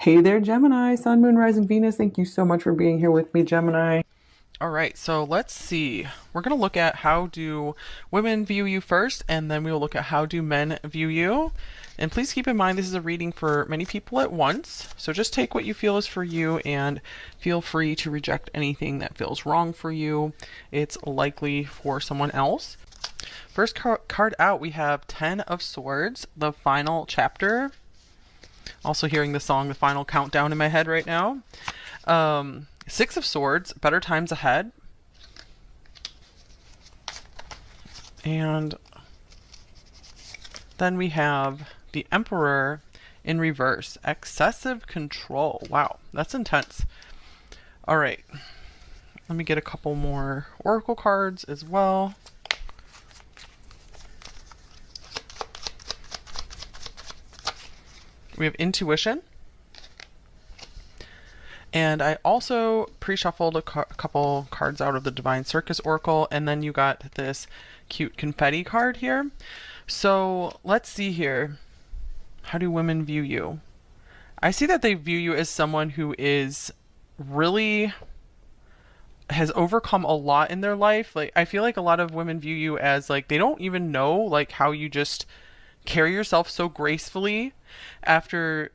Hey there, Gemini, Sun, Moon, Rising, Venus. Thank you so much for being here with me, Gemini. All right, so let's see. We're going to look at how do women view you first, and then we will look at how do men view you. And please keep in mind this is a reading for many people at once. So just take what you feel is for you and feel free to reject anything that feels wrong for you. It's likely for someone else. First card out, we have 10 of Swords, the final chapter. Also hearing the song The Final Countdown in my head right now. Six of Swords, better times ahead. And then we have the Emperor in reverse, excessive control. Wow, that's intense. All right, let me get a couple more oracle cards as well. We have intuition. And I also pre-shuffled a couple cards out of the Divine Circus Oracle, and then you got this cute confetti card here. So let's see here. How do women view you? I see that they view you as someone who is really has overcome a lot in their life. Like I feel like a lot of women view you as like they don't even know like how you just carry yourself so gracefully after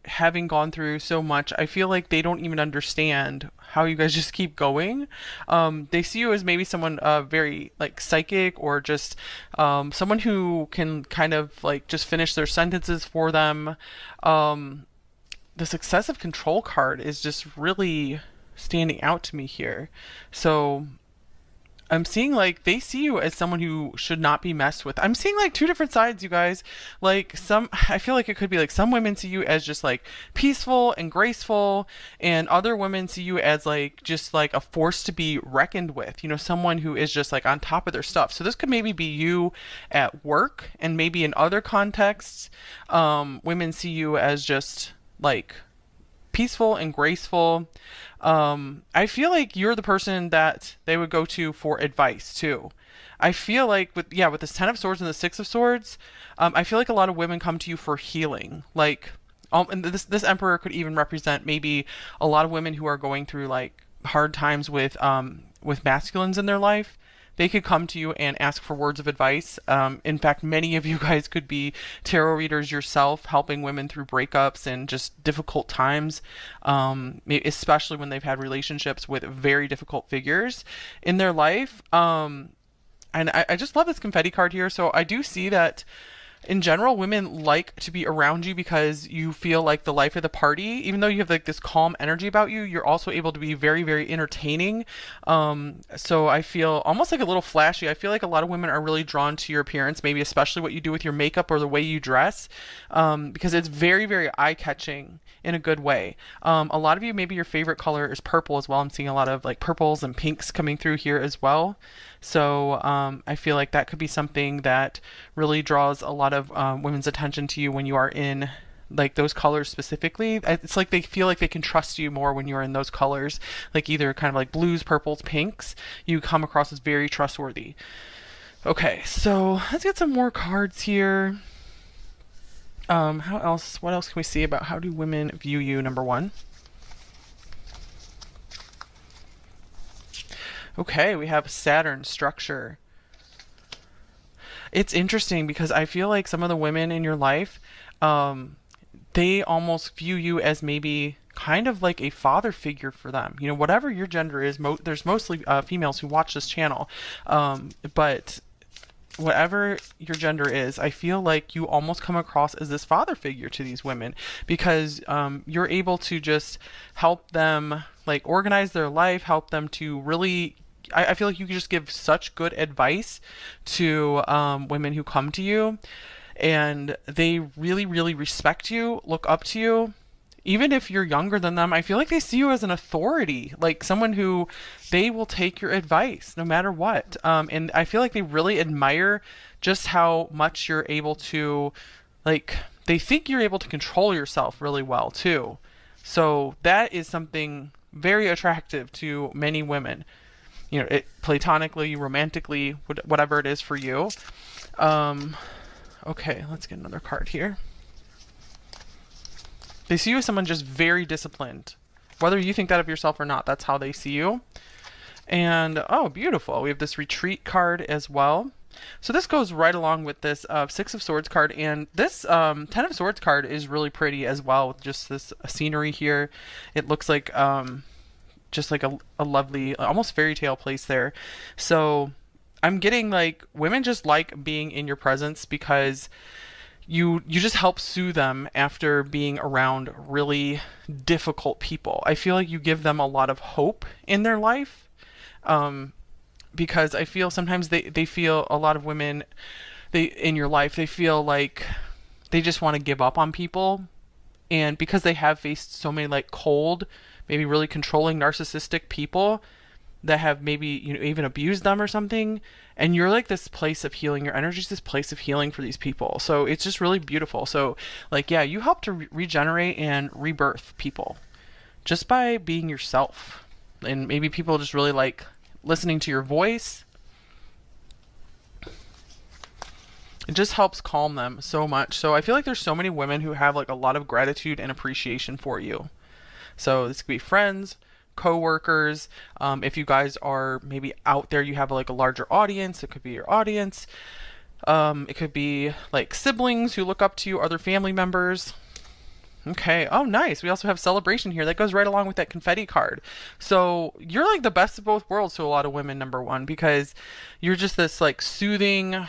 having gone through so much. I feel like they don't even understand how you guys just keep going. They see you as maybe someone very like psychic or just someone who can kind of like just finish their sentences for them. The successive control card is just really standing out to me here. So I'm seeing like they see you as someone who should not be messed with. I'm seeing like two different sides, you guys. Like I feel like it could be like some women see you as just like peaceful and graceful, and other women see you as like just like a force to be reckoned with. You know, someone who is just like on top of their stuff. So this could maybe be you at work, and maybe in other contexts, women see you as just like peaceful and graceful. I feel like you're the person that they would go to for advice too. I feel like with this Ten of Swords and the Six of Swords, I feel like a lot of women come to you for healing. Like, and this Emperor could even represent maybe a lot of women who are going through like hard times with masculines in their life. They could come to you and ask for words of advice. In fact, many of you guys could be tarot readers yourself, helping women through breakups and just difficult times, especially when they've had relationships with very difficult figures in their life. And I just love this confetti card here. So I do see that in general, women like to be around you because you feel like the life of the party. Even though you have like this calm energy about you, you're also able to be very, very entertaining. So I feel almost like a little flashy. I feel like a lot of women are really drawn to your appearance, maybe especially what you do with your makeup or the way you dress, because it's very, very eye-catching in a good way. A lot of you, maybe your favorite color is purple as well. I'm seeing a lot of like purples and pinks coming through here as well. So I feel like that could be something that really draws a lot of women's attention to you when you are in like those colors specifically. It's like they feel like they can trust you more when you're in those colors, like either kind of like blues, purples, pinks. You come across as very trustworthy. Okay, so let's get some more cards here. How else? What else can we see about how do women view you? Number one. Okay, we have Saturn structure. It's interesting because I feel like some of the women in your life, they almost view you as maybe kind of like a father figure for them. You know, whatever your gender is, there's mostly females who watch this channel, but whatever your gender is, I feel like you almost come across as this father figure to these women because you're able to just help them like organize their life, help them to really. I feel like you can just give such good advice to women who come to you, and they really, really respect you, look up to you. Even if you're younger than them, I feel like they see you as an authority, like someone who they will take your advice no matter what. And I feel like they really admire just how much you're able to, like, they think you're able to control yourself really well too. So that is something very attractive to many women. You know, it platonically, romantically, whatever it is for you. Okay, let's get another card here. They see you as someone just very disciplined. Whether you think that of yourself or not, that's how they see you. And, oh, beautiful. We have this retreat card as well. So this goes right along with this Six of Swords card, and this Ten of Swords card is really pretty as well, with just this scenery here. It looks like just like a lovely, almost fairy tale place there. So I'm getting like women just like being in your presence because you just help soothe them after being around really difficult people. I feel like you give them a lot of hope in their life. Because I feel sometimes they feel, a lot of women, they in your life, they feel like they just want to give up on people. And because they have faced so many like cold, maybe really controlling narcissistic people that have maybe, you know, even abused them or something, and you're like this place of healing, your energy is this place of healing for these people. So it's just really beautiful. So like, yeah, you help to regenerate and rebirth people just by being yourself. And maybe people just really like listening to your voice. It just helps calm them so much. So I feel like there's so many women who have like a lot of gratitude and appreciation for you. So this could be friends, co-workers. If you guys are maybe out there, you have like a larger audience. It could be your audience. It could be like siblings who look up to you, other family members. Okay. Oh, nice. We also have celebration here. That goes right along with that confetti card. So you're like the best of both worlds to a lot of women, number one, because you're just this like soothing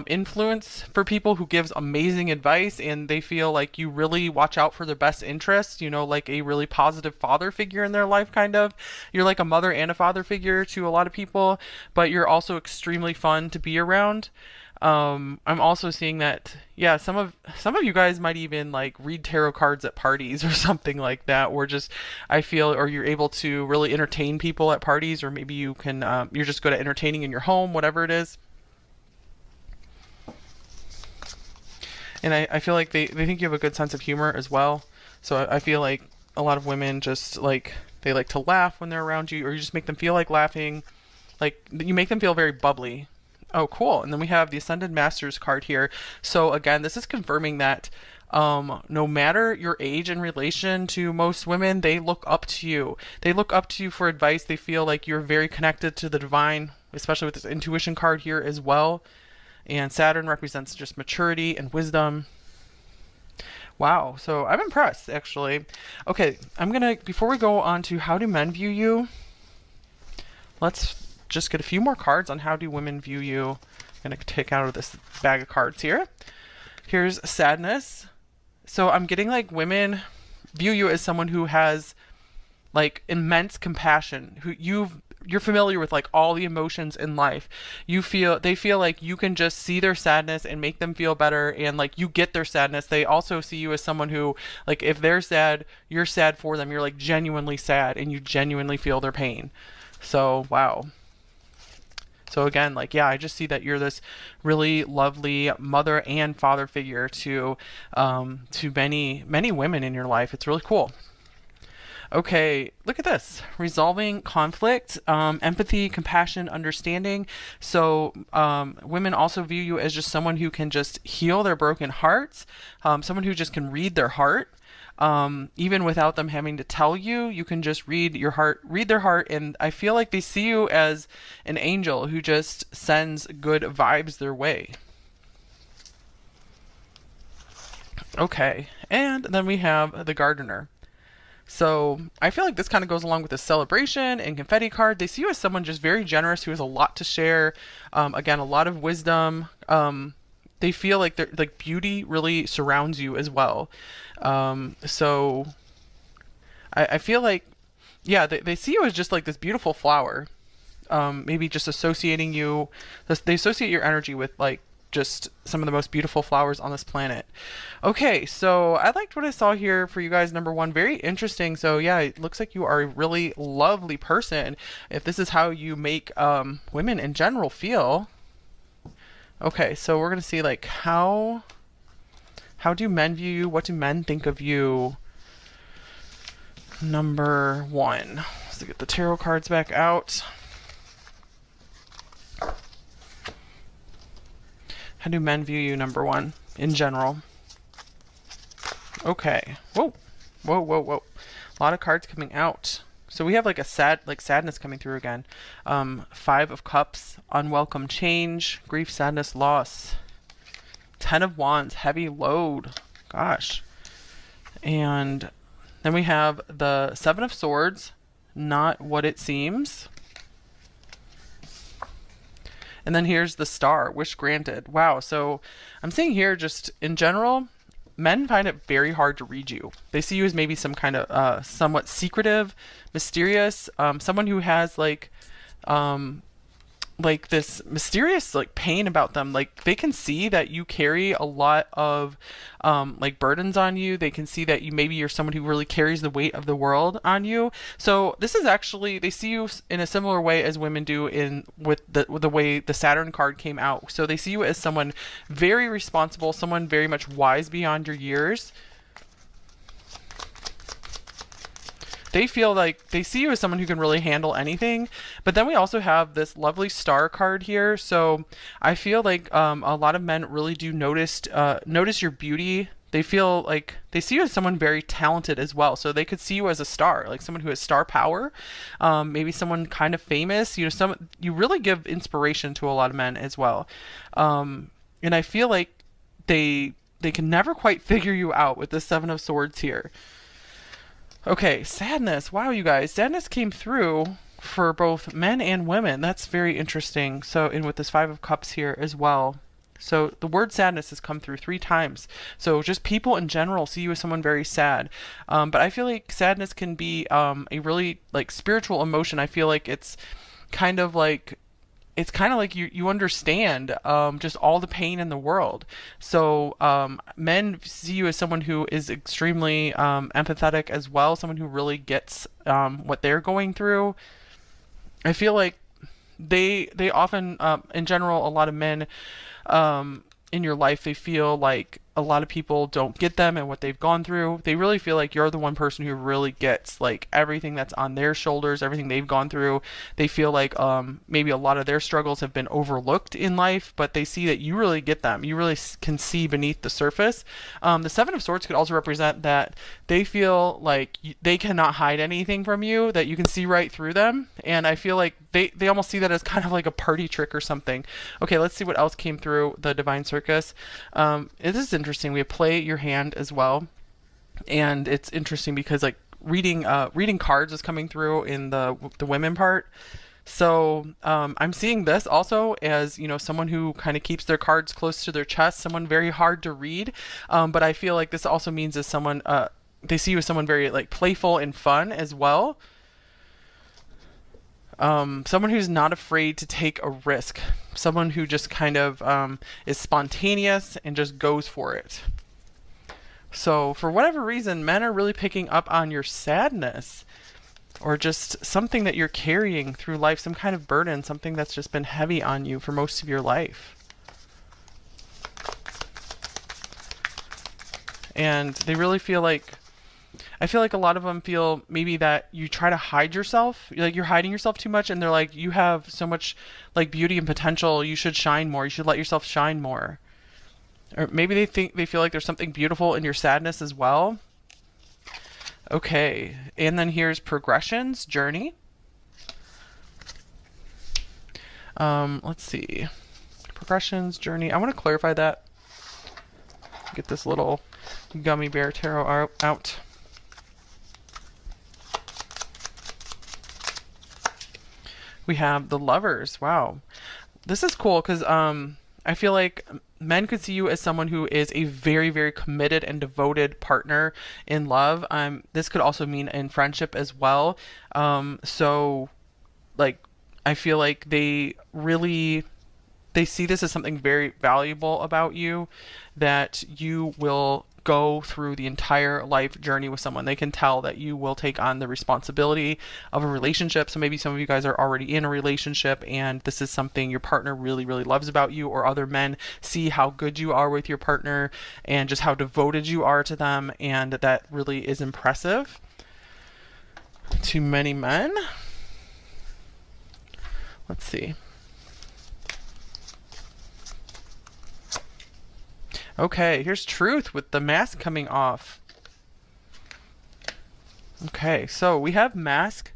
influence for people who gives amazing advice, and they feel like you really watch out for their best interests, you know, like a really positive father figure in their life, kind of. You're like a mother and a father figure to a lot of people, but you're also extremely fun to be around. I'm also seeing that, yeah, some of you guys might even like read tarot cards at parties or something like that, or just, I feel, or you're able to really entertain people at parties, or maybe you can, you're just good at entertaining in your home, whatever it is. And I feel like they think you have a good sense of humor as well. So I feel like a lot of women just like, they like to laugh when they're around you, or you just make them feel like laughing. Like you make them feel very bubbly. Oh, cool. And then we have the Ascended Masters card here. So again, this is confirming that no matter your age in relation to most women, they look up to you. They look up to you for advice. They feel like you're very connected to the divine, especially with this intuition card here as well. And Saturn represents just maturity and wisdom. Wow. So I'm impressed, actually. Okay, before we go on to how do men view you, let's just get a few more cards on how do women view you. I'm going to take out of this bag of cards here. Here's sadness. So I'm getting like women view you as someone who has like immense compassion, who you're familiar with like all the emotions in life. They feel like you can just see their sadness and make them feel better, and like you get their sadness. They also see you as someone who, like, if they're sad, you're sad for them. You're like genuinely sad and you genuinely feel their pain. So, wow. So again, like, yeah, I just see that you're this really lovely mother and father figure to many, many women in your life. It's really cool. Okay, look at this. Resolving conflict, empathy, compassion, understanding. So women also view you as just someone who can just heal their broken hearts, someone who just can read their heart. Even without them having to tell you, you can just read their heart, and I feel like they see you as an angel who just sends good vibes their way. Okay, and then we have the gardener. So I feel like this kind of goes along with the celebration and confetti card. They see you as someone just very generous who has a lot to share. Again, a lot of wisdom. They feel like beauty really surrounds you as well. So I feel like, yeah, they see you as just like this beautiful flower. Maybe just associating you, they associate your energy with like just some of the most beautiful flowers on this planet. Okay, so I liked what I saw here for you guys. Number one, very interesting. So yeah, it looks like you are a really lovely person. If this is how you make women in general feel. Okay, so we're gonna see like how do men view you? What do men think of you? Number one. Let's get the tarot cards back out. How do men view you, number one, in general? Okay. Whoa. Whoa, whoa, whoa. A lot of cards coming out. So we have like a sadness coming through again. Five of Cups, unwelcome change, grief, sadness, loss. Ten of Wands, heavy load. Gosh. And then we have the Seven of Swords, not what it seems. And then here's the Star, wish granted. Wow. So I'm seeing here, just in general, men find it very hard to read you. They see you as maybe some kind of somewhat secretive, mysterious, someone who has like this mysterious like pain about them. Like they can see that you carry a lot of like burdens on you. They can see that you're someone who really carries the weight of the world on you. So this is actually, they see you in a similar way as women do with the way the Saturn card came out. So they see you as someone very responsible, someone very much wise beyond your years. They feel like they see you as someone who can really handle anything. But then we also have this lovely Star card here. So I feel like a lot of men really do notice your beauty. They feel like they see you as someone very talented as well. So they could see you as a star, like someone who has star power, maybe someone kind of famous. You really give inspiration to a lot of men as well. And I feel like they can never quite figure you out with the Seven of Swords here. Okay, sadness. Wow, you guys. Sadness came through for both men and women. That's very interesting. So, and with this Five of Cups here as well. So the word sadness has come through 3 times. So just people in general see you as someone very sad. But I feel like sadness can be a really like spiritual emotion. I feel like it's kind of like you understand just all the pain in the world. So men see you as someone who is extremely empathetic as well, someone who really gets what they're going through. I feel like they often, in general, a lot of men in your life, they feel like a lot of people don't get them and what they've gone through. They really feel like you're the one person who really gets like everything that's on their shoulders, everything they've gone through. They feel like maybe a lot of their struggles have been overlooked in life, but they see that you really get them. You really can see beneath the surface. The Seven of Swords could also represent that they feel like they cannot hide anything from you, that you can see right through them. And I feel like they almost see that as kind of like a party trick or something. Okay, let's see what else came through the Divine Circus. This is interesting. We have play your hand as well, and it's interesting because like reading cards is coming through in the women part. So I'm seeing this also as, you know, someone who kind of keeps their cards close to their chest, someone very hard to read. But I feel like this also means as someone they see you as someone very like playful and fun as well. Someone who's not afraid to take a risk, someone who just kind of is spontaneous and just goes for it. So for whatever reason, men are really picking up on your sadness, or just something that you're carrying through life, some kind of burden, something that's just been heavy on you for most of your life. And they really feel like, I feel like a lot of them feel maybe that you try to hide yourself, like you're hiding yourself too much, and they're like, you have so much like beauty and potential, you should shine more, you should let yourself shine more. Or maybe they feel like there's something beautiful in your sadness as well. Okay, and then here's progressions, journey. Let's see, progressions, journey. I want to clarify that. Get this little gummy bear tarot out. We have the Lovers. Wow, this is cool because I feel like men could see you as someone who is a very, very committed and devoted partner in love. This could also mean in friendship as well. So like, I feel like they see this as something very valuable about you, that you will go through the entire life journey with someone. They can tell that you will take on the responsibility of a relationship. So maybe some of you guys are already in a relationship and this is something your partner really, really loves about you, or other men see how good you are with your partner and just how devoted you are to them, and that really is impressive to many men. Let's see. Okay, here's Truth with the mask coming off. Okay, so we have mask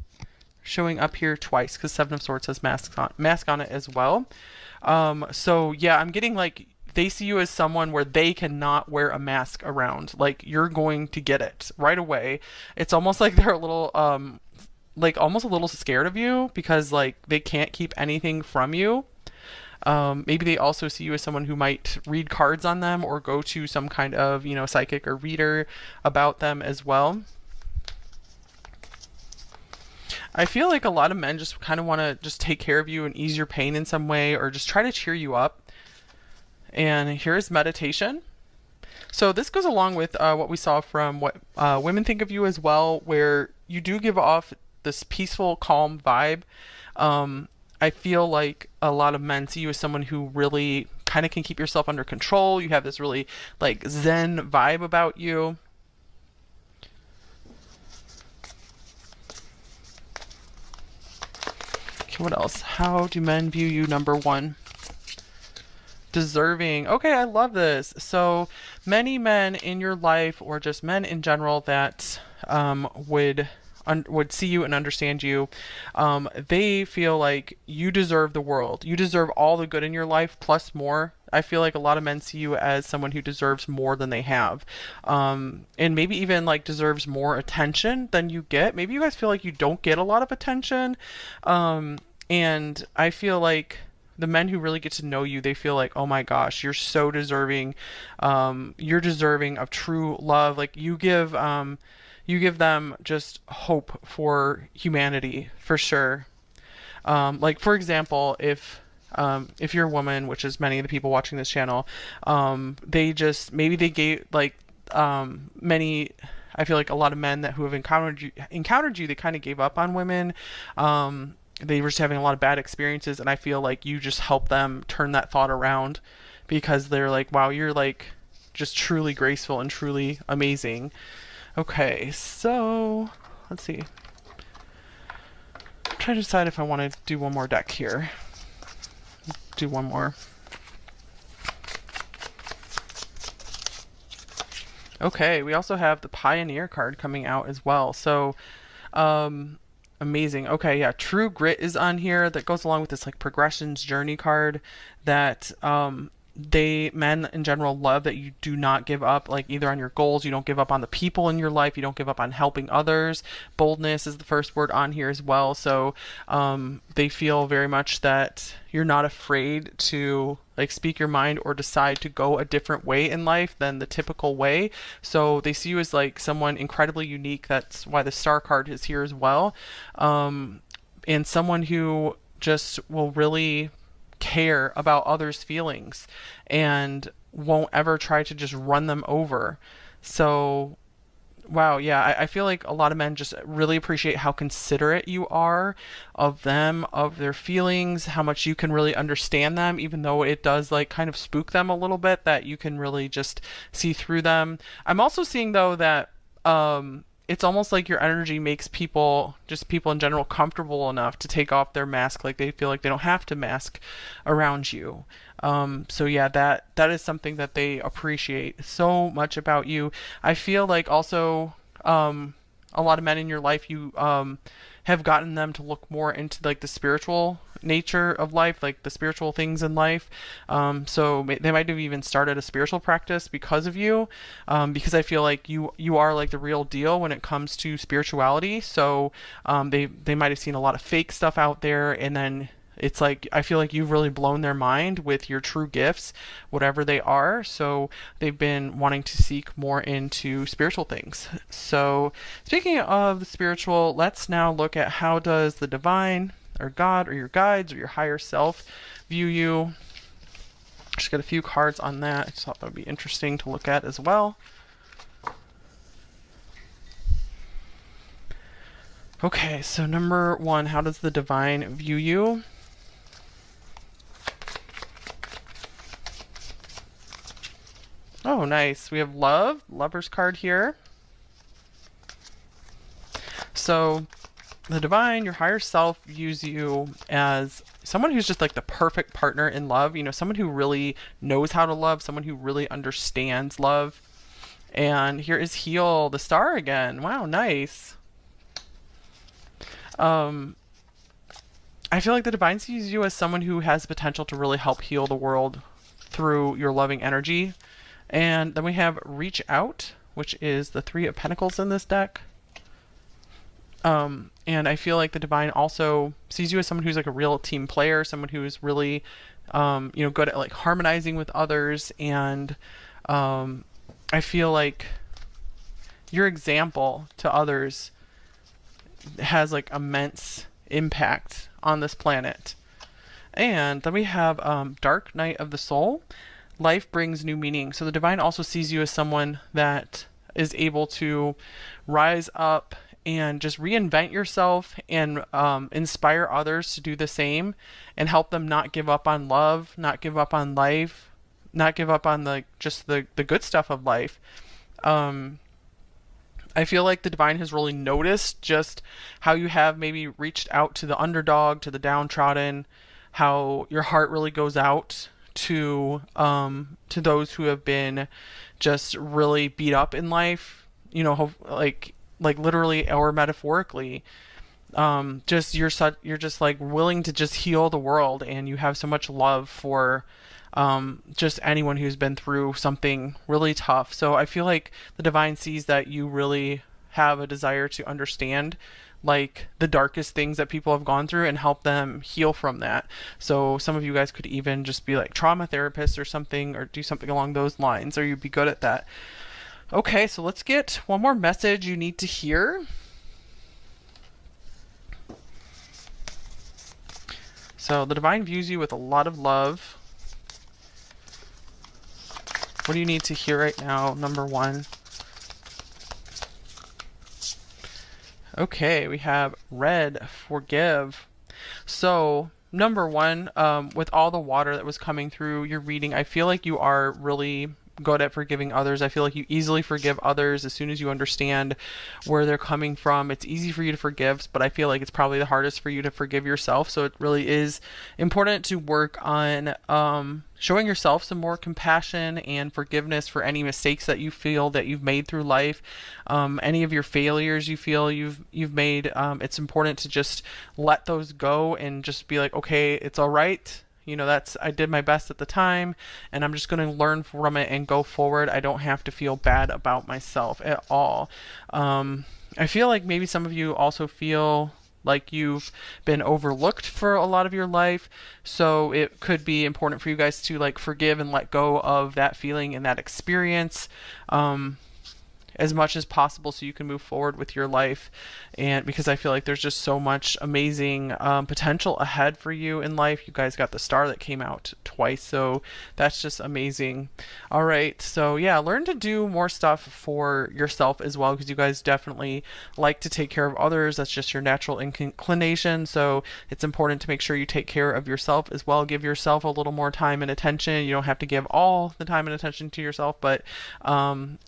showing up here twice because Seven of Swords has mask on it as well. So yeah, I'm getting like they see you as someone where they cannot wear a mask around. Like you're going to get it right away. It's almost like they're a little like almost a little scared of you because like they can't keep anything from you. Maybe they also see you as someone who might read cards on them or go to some kind of, you know, psychic or reader about them as well. I feel like a lot of men just kind of want to just take care of you and ease your pain in some way or just try to cheer you up. And here's meditation. So this goes along with what we saw from what women think of you as well, where you do give off this peaceful, calm vibe. I feel like a lot of men see you as someone who really kind of can keep yourself under control. You have this really like Zen vibe about you. Okay, what else? How do men view you? Number one. Deserving. Okay, I love this. So many men in your life, or just men in general, that would see you and understand you. They feel like you deserve the world. You deserve all the good in your life plus more. I feel like a lot of men see you as someone who deserves more than they have, and maybe even like deserves more attention than you get. Maybe you guys feel like you don't get a lot of attention, and I feel like the men who really get to know you, they feel like, oh my gosh, you're so deserving. You're deserving of true love. Like you give them just hope for humanity for sure. Like for example, if you're a woman, which is many of the people watching this channel, they just maybe they gave like many. I feel like a lot of men that who have encountered you, they kind of gave up on women. They were just having a lot of bad experiences, and I feel like you just help them turn that thought around because they're like, wow, you're like just truly graceful and truly amazing. Okay, so let's see. I'm trying to decide if I want to do one more deck here. Do one more. Okay, we also have the Pioneer card coming out as well. So, amazing. Okay, yeah, True Grit is on here. That goes along with this like progressions journey card that men in general love, that you do not give up, like either on your goals, you don't give up on the people in your life, you don't give up on helping others. Boldness is the first word on here as well. So they feel very much that you're not afraid to like speak your mind or decide to go a different way in life than the typical way. So they see you as like someone incredibly unique. That's why the Star card is here as well. And someone who just will really care about others' feelings and won't ever try to just run them over. So, wow, yeah, I feel like a lot of men just really appreciate how considerate you are of them, of their feelings, how much you can really understand them, even though it does like kind of spook them a little bit, that you can really just see through them. I'm also seeing though that it's almost like your energy makes people, just people in general, comfortable enough to take off their mask. Like they feel like they don't have to mask around you. So yeah, that is something that they appreciate so much about you. I feel like also a lot of men in your life, you have gotten them to look more into like the spiritual nature of life, like the spiritual things in life. So they might have even started a spiritual practice because of you, because I feel like you are like the real deal when it comes to spirituality. So they might have seen a lot of fake stuff out there, and then it's like I feel like you've really blown their mind with your true gifts, whatever they are. So they've been wanting to seek more into spiritual things. So speaking of the spiritual, let's now look at how does the divine or God or your guides or your higher self view you. Just got a few cards on that. I just thought that would be interesting to look at as well. Okay, so number one, how does the divine view you? Oh, nice. We have love, lover's card here. So the divine, your higher self, views you as someone who's just like the perfect partner in love, you know, someone who really knows how to love, someone who really understands love. And here is Heal, the star again. Wow, nice. I feel like the divine sees you as someone who has potential to really help heal the world through your loving energy. And then we have reach out, which is the Three of Pentacles in this deck. And I feel like the divine also sees you as someone who's like a real team player, someone who's really, good at like harmonizing with others. And I feel like your example to others has like immense impact on this planet. And then we have Dark Night of the Soul. Life brings new meaning. So the divine also sees you as someone that is able to rise up and just reinvent yourself and inspire others to do the same and help them not give up on love, not give up on life, not give up on the good stuff of life. I feel like the divine has really noticed just how you have maybe reached out to the underdog, to the downtrodden, how your heart really goes out to those who have been just really beat up in life, like literally or metaphorically. You're just like willing to just heal the world, and you have so much love for just anyone who's been through something really tough. So I feel like the divine sees that you really have a desire to understand like the darkest things that people have gone through and help them heal from that. So some of you guys could even just be like trauma therapists or something, or do something along those lines, or you'd be good at that. Okay, so let's get one more message you need to hear. So the divine views you with a lot of love. What do you need to hear right now? Number one. Okay, we have red, forgive. So number one, with all the water that was coming through your reading, I feel like you are really good at forgiving others. I feel like you easily forgive others as soon as you understand where they're coming from. It's easy for you to forgive, but I feel like it's probably the hardest for you to forgive yourself. So it really is important to work on showing yourself some more compassion and forgiveness for any mistakes that you feel that you've made through life, any of your failures you feel you've made. It's important to just let those go and just be like, okay, it's all right. I did my best at the time, and I'm just going to learn from it and go forward. I don't have to feel bad about myself at all. I feel like maybe some of you also feel like you've been overlooked for a lot of your life. So it could be important for you guys to like forgive and let go of that feeling and that experience. As much as possible so you can move forward with your life. And because I feel like there's just so much amazing potential ahead for you in life. You guys got the star that came out twice, so that's just amazing. All right, so yeah, learn to do more stuff for yourself as well, because you guys definitely like to take care of others. That's just your natural inclination, so it's important to make sure you take care of yourself as well. Give yourself a little more time and attention. You don't have to give all the time and attention to yourself, but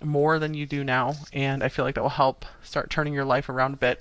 more than you do now. And I feel like that will help start turning your life around a bit.